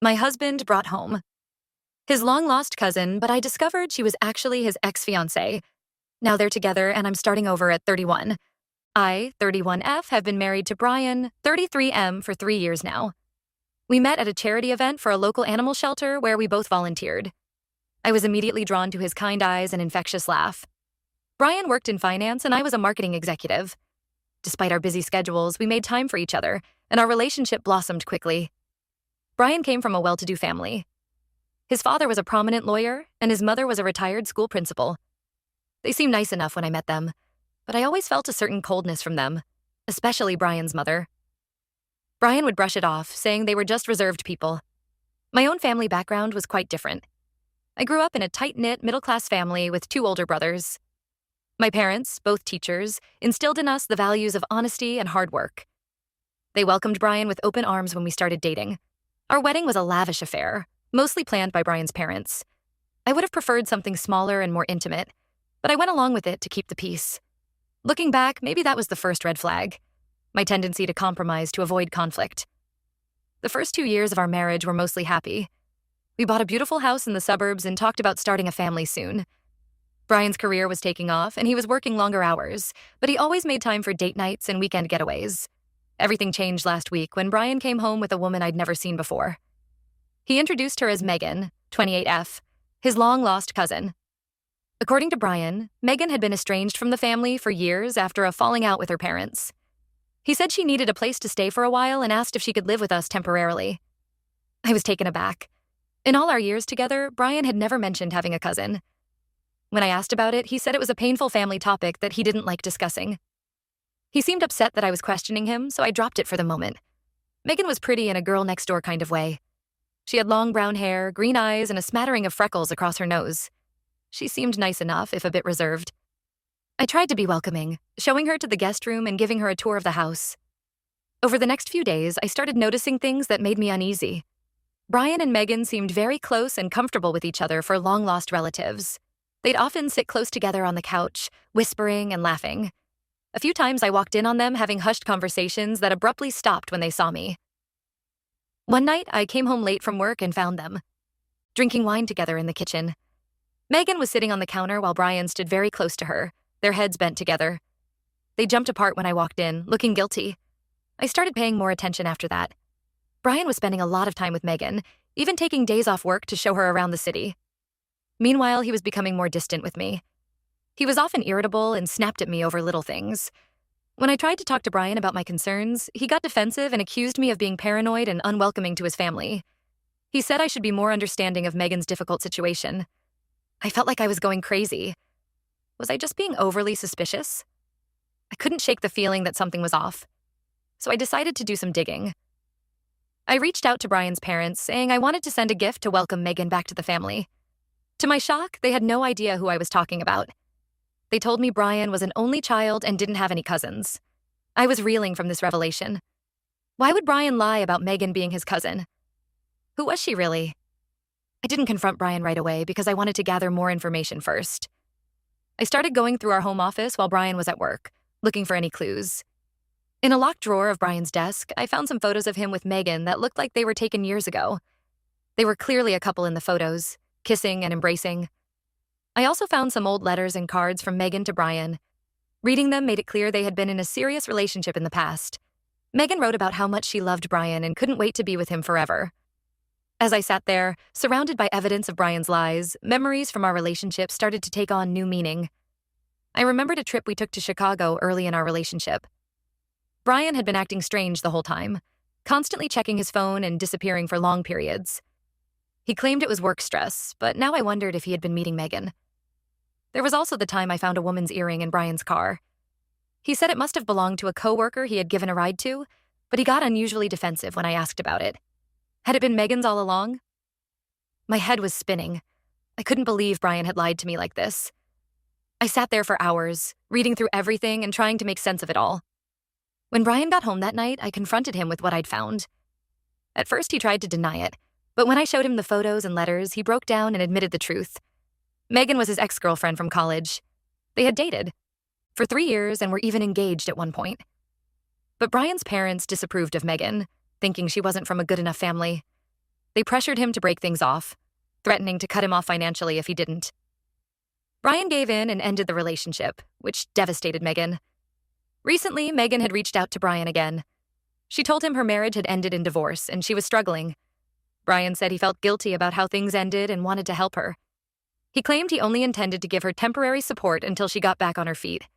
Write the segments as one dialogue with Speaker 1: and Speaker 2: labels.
Speaker 1: my husband brought home. His long-lost cousin, but I discovered she was actually his ex-fiancée. Now they're together and I'm starting over at 31. I, 31F, have been married to Brian, 33M, for 3 years now. We met at a charity event for a local animal shelter where we both volunteered. I was immediately drawn to his kind eyes and infectious laugh. Brian worked in finance and I was a marketing executive. Despite our busy schedules, we made time for each other, and our relationship blossomed quickly. Brian came from a well-to-do family. His father was a prominent lawyer, and his mother was a retired school principal. They seemed nice enough when I met them, but I always felt a certain coldness from them, especially Brian's mother. Brian would brush it off, saying they were just reserved people. My own family background was quite different. I grew up in a tight-knit, middle-class family with 2 older brothers. My parents, both teachers, instilled in us the values of honesty and hard work. They welcomed Brian with open arms when we started dating. Our wedding was a lavish affair, mostly planned by Brian's parents. I would have preferred something smaller and more intimate, but I went along with it to keep the peace. Looking back, maybe that was the first red flag, my tendency to compromise to avoid conflict. The first 2 years of our marriage were mostly happy. We bought a beautiful house in the suburbs and talked about starting a family soon. Brian's career was taking off and he was working longer hours, but he always made time for date nights and weekend getaways. Everything changed last week when Brian came home with a woman I'd never seen before. He introduced her as Megan, 28F, his long-lost cousin. According to Brian, Megan had been estranged from the family for years after a falling out with her parents. He said she needed a place to stay for a while and asked if she could live with us temporarily. I was taken aback. In all our years together, Brian had never mentioned having a cousin. When I asked about it, he said it was a painful family topic that he didn't like discussing. He seemed upset that I was questioning him, so I dropped it for the moment. Megan was pretty in a girl-next-door kind of way. She had long brown hair, green eyes, and a smattering of freckles across her nose. She seemed nice enough, if a bit reserved. I tried to be welcoming, showing her to the guest room and giving her a tour of the house. Over the next few days, I started noticing things that made me uneasy. Brian and Megan seemed very close and comfortable with each other for long-lost relatives. They'd often sit close together on the couch, whispering and laughing. A few times I walked in on them having hushed conversations that abruptly stopped when they saw me. One night, I came home late from work and found them, drinking wine together in the kitchen. Megan was sitting on the counter while Brian stood very close to her, their heads bent together. They jumped apart when I walked in, looking guilty. I started paying more attention after that. Brian was spending a lot of time with Megan, even taking days off work to show her around the city. Meanwhile, he was becoming more distant with me. He was often irritable and snapped at me over little things. When I tried to talk to Brian about my concerns, he got defensive and accused me of being paranoid and unwelcoming to his family. He said I should be more understanding of Megan's difficult situation. I felt like I was going crazy. Was I just being overly suspicious? I couldn't shake the feeling that something was off, so I decided to do some digging. I reached out to Brian's parents, saying I wanted to send a gift to welcome Megan back to the family. To my shock, they had no idea who I was talking about. They told me Brian was an only child and didn't have any cousins. I was reeling from this revelation. Why would Brian lie about Megan being his cousin? Who was she really? I didn't confront Brian right away because I wanted to gather more information first. I started going through our home office while Brian was at work, looking for any clues. In a locked drawer of Brian's desk, I found some photos of him with Megan that looked like they were taken years ago. They were clearly a couple in the photos, kissing and embracing. I also found some old letters and cards from Megan to Brian. Reading them made it clear they had been in a serious relationship in the past. Megan wrote about how much she loved Brian and couldn't wait to be with him forever. As I sat there, surrounded by evidence of Brian's lies, memories from our relationship started to take on new meaning. I remembered a trip we took to Chicago early in our relationship. Brian had been acting strange the whole time, constantly checking his phone and disappearing for long periods. He claimed it was work stress, but now I wondered if he had been meeting Megan. There was also the time I found a woman's earring in Brian's car. He said it must have belonged to a coworker he had given a ride to, but he got unusually defensive when I asked about it. Had it been Megan's all along? My head was spinning. I couldn't believe Brian had lied to me like this. I sat there for hours, reading through everything and trying to make sense of it all. When Brian got home that night, I confronted him with what I'd found. At first, he tried to deny it, but when I showed him the photos and letters, he broke down and admitted the truth. Megan was his ex-girlfriend from college. They had dated for 3 years and were even engaged at one point. But Brian's parents disapproved of Megan, thinking she wasn't from a good enough family. They pressured him to break things off, threatening to cut him off financially if he didn't. Brian gave in and ended the relationship, which devastated Megan. Recently, Megan had reached out to Brian again. She told him her marriage had ended in divorce and she was struggling. Brian said he felt guilty about how things ended and wanted to help her. He claimed he only intended to give her temporary support until she got back on her feet.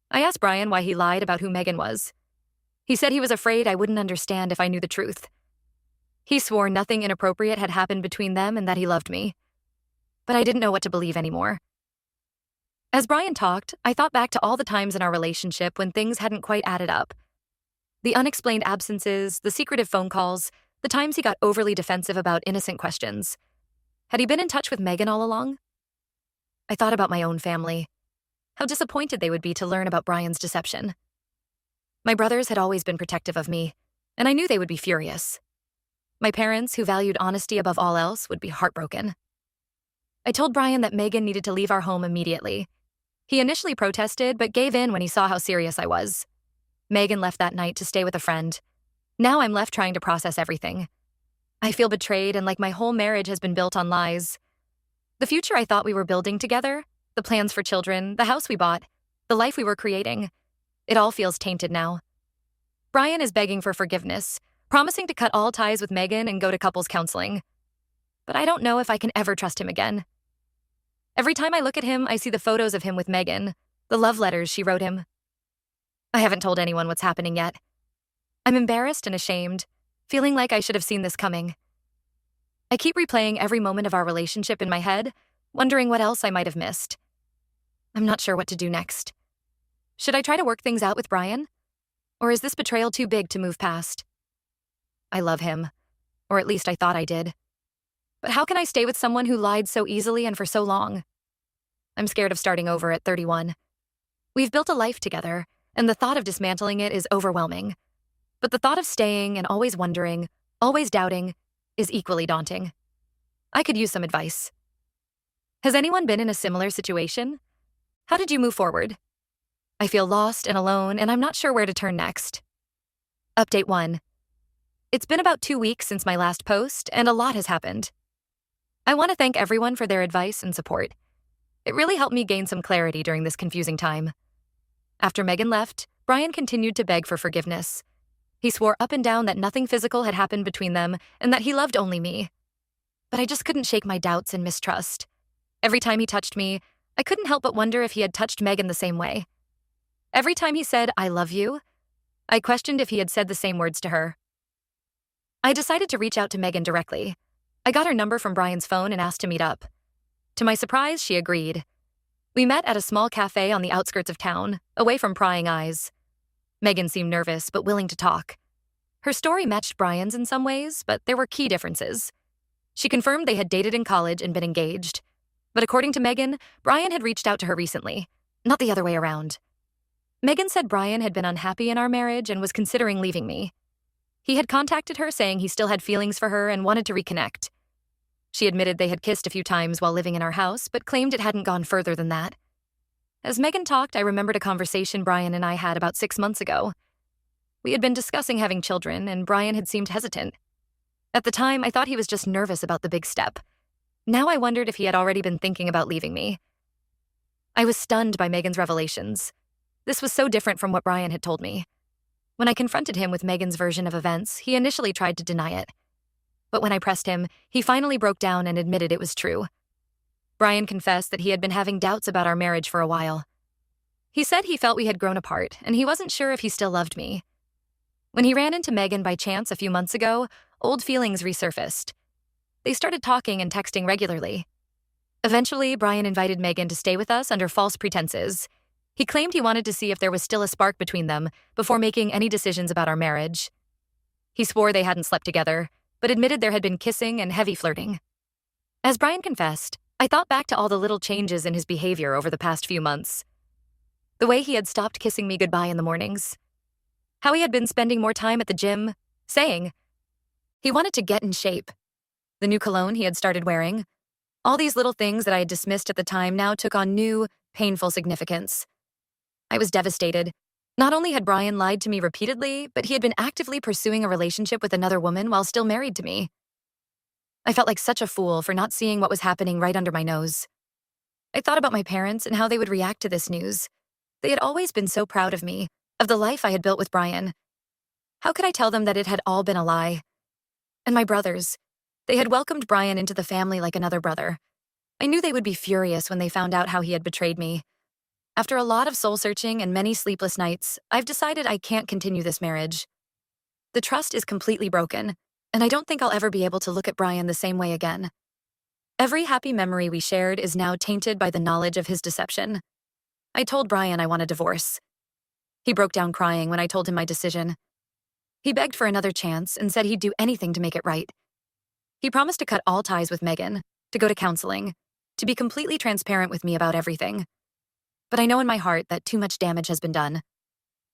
Speaker 1: I asked Brian why he lied about who Megan was. He said he was afraid I wouldn't understand if I knew the truth. He swore nothing inappropriate had happened between them and that he loved me. But I didn't know what to believe anymore. As Brian talked, I thought back to all the times in our relationship when things hadn't quite added up. The unexplained absences, the secretive phone calls, the times he got overly defensive about innocent questions. Had he been in touch with Megan all along? I thought about my own family. How disappointed they would be to learn about Brian's deception. My brothers had always been protective of me, and I knew they would be furious. My parents, who valued honesty above all else, would be heartbroken. I told Brian that Megan needed to leave our home immediately. He initially protested, but gave in when he saw how serious I was. Megan left that night to stay with a friend. Now I'm left trying to process everything. I feel betrayed and like my whole marriage has been built on lies. The future I thought we were building together, the plans for children, the house we bought, the life we were creating, it all feels tainted now. Brian is begging for forgiveness, promising to cut all ties with Megan and go to couples counseling. But I don't know if I can ever trust him again. Every time I look at him, I see the photos of him with Megan, the love letters she wrote him. I haven't told anyone what's happening yet. I'm embarrassed and ashamed, feeling like I should have seen this coming. I keep replaying every moment of our relationship in my head, wondering what else I might have missed. I'm not sure what to do next. Should I try to work things out with Brian? Or is this betrayal too big to move past? I love him, or at least I thought I did. But how can I stay with someone who lied so easily and for so long? I'm scared of starting over at 31. We've built a life together, and the thought of dismantling it is overwhelming. But the thought of staying and always wondering, always doubting, is equally daunting. I could use some advice. Has anyone been in a similar situation? How did you move forward? I feel lost and alone, and I'm not sure where to turn next. Update 1. It's been about 2 weeks since my last post, and a lot has happened. I want to thank everyone for their advice and support. It really helped me gain some clarity during this confusing time. After Megan left, Brian continued to beg for forgiveness. He swore up and down that nothing physical had happened between them and that he loved only me. But I just couldn't shake my doubts and mistrust. Every time he touched me, I couldn't help but wonder if he had touched Megan the same way. Every time he said, "I love you," I questioned if he had said the same words to her. I decided to reach out to Megan directly. I got her number from Brian's phone and asked to meet up. To my surprise, she agreed. We met at a small cafe on the outskirts of town, away from prying eyes. Megan seemed nervous, but willing to talk. Her story matched Brian's in some ways, but there were key differences. She confirmed they had dated in college and been engaged. But according to Megan, Brian had reached out to her recently, not the other way around. Megan said Brian had been unhappy in our marriage and was considering leaving me. He had contacted her saying he still had feelings for her and wanted to reconnect. She admitted they had kissed a few times while living in our house, but claimed it hadn't gone further than that. As Megan talked, I remembered a conversation Brian and I had about 6 months ago. We had been discussing having children, and Brian had seemed hesitant. At the time, I thought he was just nervous about the big step. Now I wondered if he had already been thinking about leaving me. I was stunned by Megan's revelations. This was so different from what Brian had told me. When I confronted him with Megan's version of events, he initially tried to deny it. But when I pressed him, he finally broke down and admitted it was true. Brian confessed that he had been having doubts about our marriage for a while. He said he felt we had grown apart, and he wasn't sure if he still loved me. When he ran into Megan by chance a few months ago, old feelings resurfaced. They started talking and texting regularly. Eventually, Brian invited Megan to stay with us under false pretenses. He claimed he wanted to see if there was still a spark between them before making any decisions about our marriage. He swore they hadn't slept together, but admitted there had been kissing and heavy flirting. As Brian confessed, I thought back to all the little changes in his behavior over the past few months. The way he had stopped kissing me goodbye in the mornings. How he had been spending more time at the gym, saying he wanted to get in shape. The new cologne he had started wearing. All these little things that I had dismissed at the time now took on new, painful significance. I was devastated. Not only had Brian lied to me repeatedly, but he had been actively pursuing a relationship with another woman while still married to me. I felt like such a fool for not seeing what was happening right under my nose. I thought about my parents and how they would react to this news. They had always been so proud of me, of the life I had built with Brian. How could I tell them that it had all been a lie? And my brothers. They had welcomed Brian into the family like another brother. I knew they would be furious when they found out how he had betrayed me. After a lot of soul-searching and many sleepless nights, I've decided I can't continue this marriage. The trust is completely broken, and I don't think I'll ever be able to look at Brian the same way again. Every happy memory we shared is now tainted by the knowledge of his deception. I told Brian I want a divorce. He broke down crying when I told him my decision. He begged for another chance and said he'd do anything to make it right. He promised to cut all ties with Megan, to go to counseling, to be completely transparent with me about everything. But I know in my heart that too much damage has been done.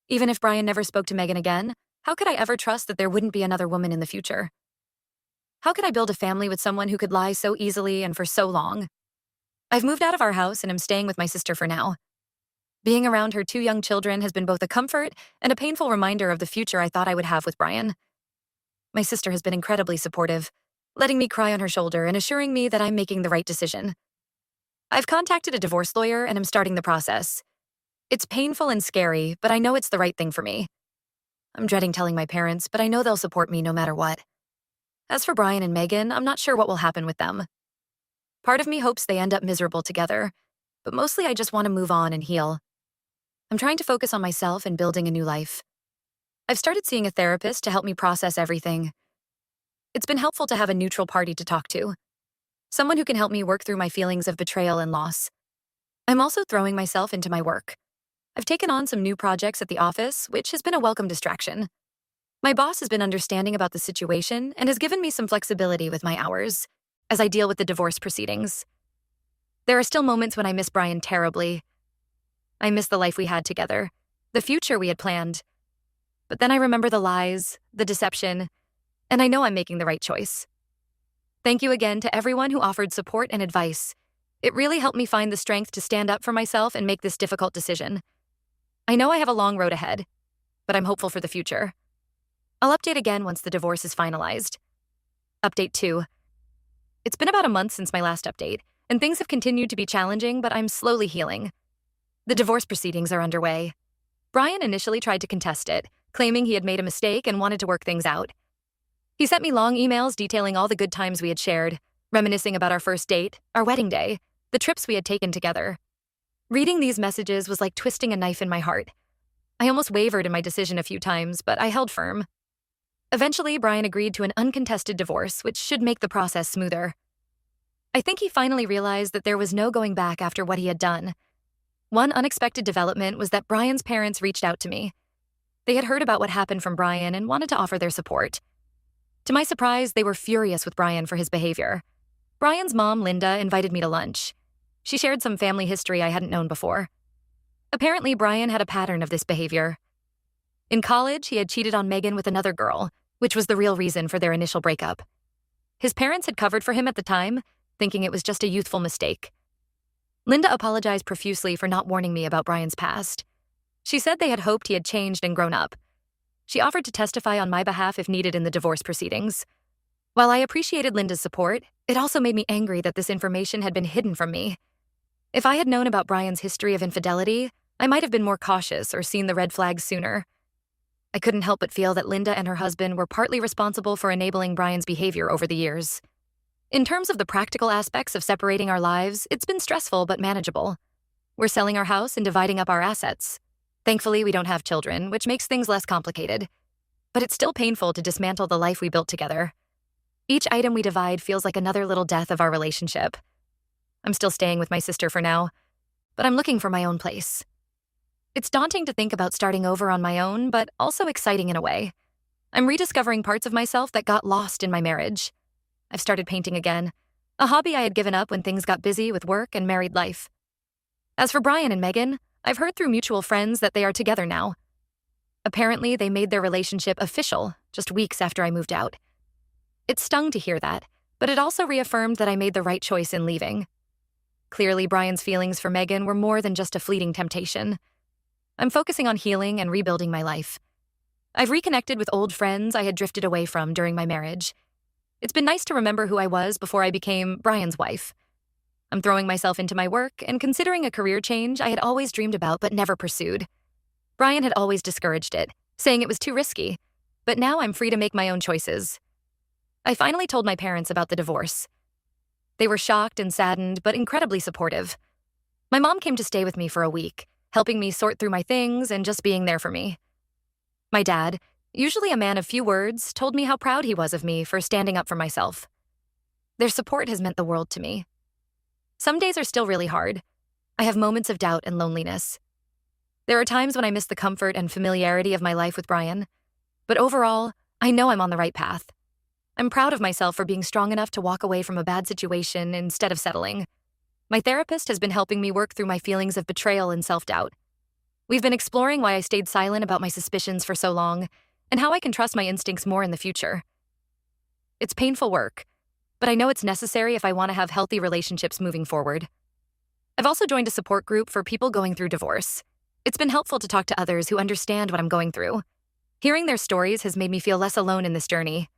Speaker 1: Even if Brian never spoke to Megan again, how could I ever trust that there wouldn't be another woman in the future? How could I build a family with someone who could lie so easily and for so long? I've moved out of our house and am staying with my sister for now. Being around her 2 young children has been both a comfort and a painful reminder of the future I thought I would have with Brian. My sister has been incredibly supportive, letting me cry on her shoulder and assuring me that I'm making the right decision. I've contacted a divorce lawyer and am starting the process. It's painful and scary, but I know it's the right thing for me. I'm dreading telling my parents, but I know they'll support me no matter what. As for Brian and Megan, I'm not sure what will happen with them. Part of me hopes they end up miserable together, but mostly I just want to move on and heal. I'm trying to focus on myself and building a new life. I've started seeing a therapist to help me process everything. It's been helpful to have a neutral party to talk to, someone who can help me work through my feelings of betrayal and loss. I'm also throwing myself into my work. I've taken on some new projects at the office, which has been a welcome distraction. My boss has been understanding about the situation and has given me some flexibility with my hours as I deal with the divorce proceedings. There are still moments when I miss Brian terribly. I miss the life we had together, the future we had planned. But then I remember the lies, the deception, and I know I'm making the right choice. Thank you again to everyone who offered support and advice. It really helped me find the strength to stand up for myself and make this difficult decision. I know I have a long road ahead, but I'm hopeful for the future. I'll update again once the divorce is finalized. Update 2. It's been about a month since my last update, and things have continued to be challenging, but I'm slowly healing. The divorce proceedings are underway. Brian initially tried to contest it, claiming he had made a mistake and wanted to work things out. He sent me long emails detailing all the good times we had shared, reminiscing about our first date, our wedding day, the trips we had taken together. Reading these messages was like twisting a knife in my heart. I almost wavered in my decision a few times, but I held firm. Eventually, Brian agreed to an uncontested divorce, which should make the process smoother. I think he finally realized that there was no going back after what he had done. One unexpected development was that Brian's parents reached out to me. They had heard about what happened from Brian and wanted to offer their support. To my surprise, they were furious with Brian for his behavior. Brian's mom, Linda, invited me to lunch. She shared some family history I hadn't known before. Apparently, Brian had a pattern of this behavior. In college, he had cheated on Megan with another girl, which was the real reason for their initial breakup. His parents had covered for him at the time, thinking it was just a youthful mistake. Linda apologized profusely for not warning me about Brian's past. She said they had hoped he had changed and grown up. She offered to testify on my behalf if needed in the divorce proceedings. While I appreciated Linda's support, it also made me angry that this information had been hidden from me. If I had known about Brian's history of infidelity, I might have been more cautious or seen the red flags sooner. I couldn't help but feel that Linda and her husband were partly responsible for enabling Brian's behavior over the years. In terms of the practical aspects of separating our lives, it's been stressful but manageable. We're selling our house and dividing up our assets. Thankfully, we don't have children, which makes things less complicated. But it's still painful to dismantle the life we built together. Each item we divide feels like another little death of our relationship. I'm still staying with my sister for now, but I'm looking for my own place. It's daunting to think about starting over on my own, but also exciting in a way. I'm rediscovering parts of myself that got lost in my marriage. I've started painting again, a hobby I had given up when things got busy with work and married life. As for Brian and Megan, I've heard through mutual friends that they are together now. Apparently, they made their relationship official just weeks after I moved out. It stung to hear that, but it also reaffirmed that I made the right choice in leaving. Clearly, Brian's feelings for Megan were more than just a fleeting temptation. I'm focusing on healing and rebuilding my life. I've reconnected with old friends I had drifted away from during my marriage. It's been nice to remember who I was before I became Brian's wife. I'm throwing myself into my work and considering a career change I had always dreamed about but never pursued. Brian had always discouraged it, saying it was too risky, but now I'm free to make my own choices. I finally told my parents about the divorce. They were shocked and saddened, but incredibly supportive. My mom came to stay with me for a week, helping me sort through my things and just being there for me. My dad, usually a man of few words, told me how proud he was of me for standing up for myself. Their support has meant the world to me. Some days are still really hard. I have moments of doubt and loneliness. There are times when I miss the comfort and familiarity of my life with Brian, but overall, I know I'm on the right path. I'm proud of myself for being strong enough to walk away from a bad situation instead of settling. My therapist has been helping me work through my feelings of betrayal and self-doubt. We've been exploring why I stayed silent about my suspicions for so long and how I can trust my instincts more in the future. It's painful work, but I know it's necessary if I want to have healthy relationships moving forward. I've also joined a support group for people going through divorce. It's been helpful to talk to others who understand what I'm going through. Hearing their stories has made me feel less alone in this journey.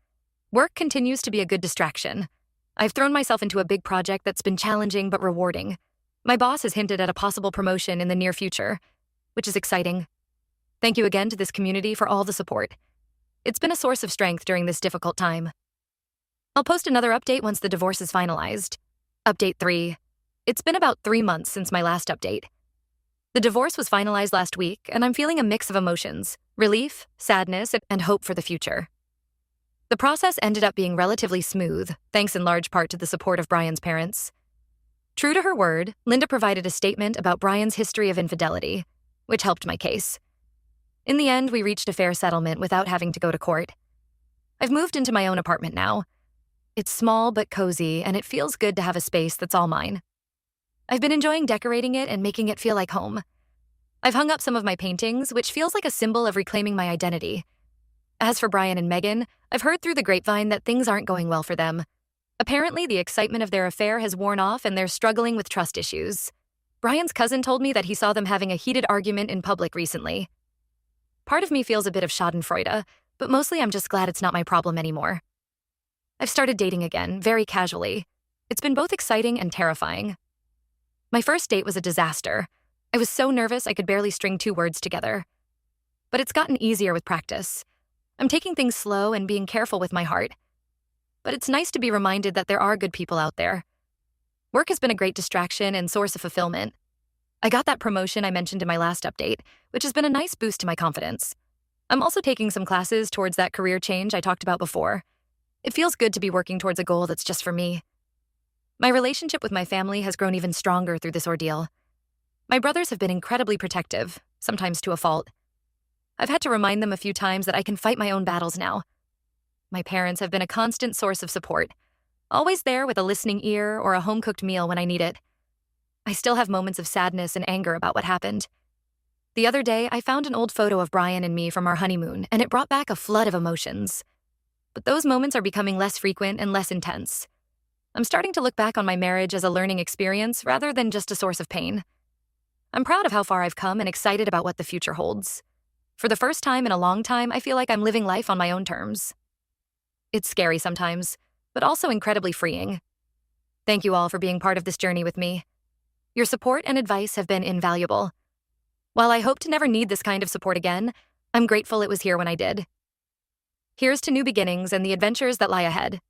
Speaker 1: Work continues to be a good distraction. I've thrown myself into a big project that's been challenging but rewarding. My boss has hinted at a possible promotion in the near future, which is exciting. Thank you again to this community for all the support. It's been a source of strength during this difficult time. I'll post another update once the divorce is finalized. Update 3. It's been about 3 months since my last update. The divorce was finalized last week, and I'm feeling a mix of emotions: relief, sadness, and hope for the future. The process ended up being relatively smooth, thanks in large part to the support of Brian's parents. True to her word, Linda provided a statement about Brian's history of infidelity, which helped my case. In the end, we reached a fair settlement without having to go to court. I've moved into my own apartment now. It's small but cozy, and it feels good to have a space that's all mine. I've been enjoying decorating it and making it feel like home. I've hung up some of my paintings, which feels like a symbol of reclaiming my identity. As for Brian and Megan, I've heard through the grapevine that things aren't going well for them. Apparently, the excitement of their affair has worn off and they're struggling with trust issues. Brian's cousin told me that he saw them having a heated argument in public recently. Part of me feels a bit of schadenfreude, but mostly I'm just glad it's not my problem anymore. I've started dating again, very casually. It's been both exciting and terrifying. My first date was a disaster. I was so nervous I could barely string 2 words together. But it's gotten easier with practice. I'm taking things slow and being careful with my heart. But it's nice to be reminded that there are good people out there. Work has been a great distraction and source of fulfillment. I got that promotion I mentioned in my last update, which has been a nice boost to my confidence. I'm also taking some classes towards that career change I talked about before. It feels good to be working towards a goal that's just for me. My relationship with my family has grown even stronger through this ordeal. My brothers have been incredibly protective, sometimes to a fault. I've had to remind them a few times that I can fight my own battles now. My parents have been a constant source of support, always there with a listening ear or a home-cooked meal when I need it. I still have moments of sadness and anger about what happened. The other day, I found an old photo of Brian and me from our honeymoon, and it brought back a flood of emotions. But those moments are becoming less frequent and less intense. I'm starting to look back on my marriage as a learning experience rather than just a source of pain. I'm proud of how far I've come and excited about what the future holds. For the first time in a long time, I feel like I'm living life on my own terms. It's scary sometimes, but also incredibly freeing. Thank you all for being part of this journey with me. Your support and advice have been invaluable. While I hope to never need this kind of support again, I'm grateful it was here when I did. Here's to new beginnings and the adventures that lie ahead.